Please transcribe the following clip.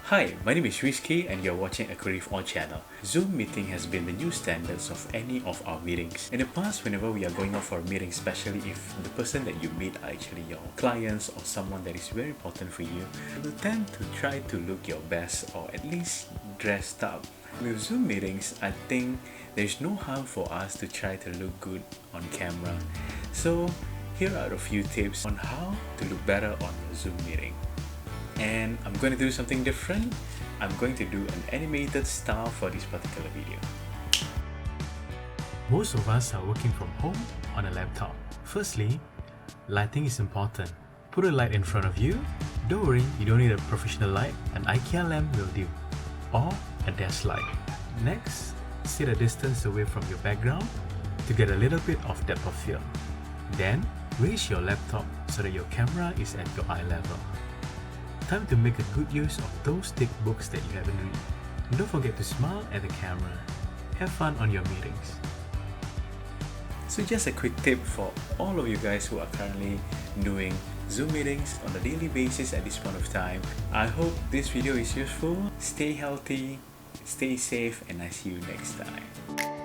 Hi, my name is Rizky and you're watching acreativealt channel. Zoom meeting has been the new standards of any of our meetings. In the past, whenever we are going out for a meeting, especially if the person that you meet are actually your clients or someone that is very important for you, you will tend to try to look your best or at least dressed up. With Zoom meetings, I think there's no harm for us to try to look good on camera. So here are a few tips on how to look better on your Zoom meeting. And I'm going to do something different. I'm going to do an animated style for this particular video. Most of us are working from home on a laptop. Firstly, lighting is important. Put a light in front of you. Don't worry, you don't need a professional light. An IKEA lamp will do. Or a desk light. Next, sit a distance away from your background to get a little bit of depth of field. Then, raise your laptop so that your camera is at your eye level. Time to make a good use of those thick books that you haven't read. And don't forget to smile at the camera. Have fun on your meetings. So just a quick tip for all of you guys who are currently doing Zoom meetings on a daily basis at this point of time. I hope this video is useful. Stay healthy, stay safe, and I see you next time.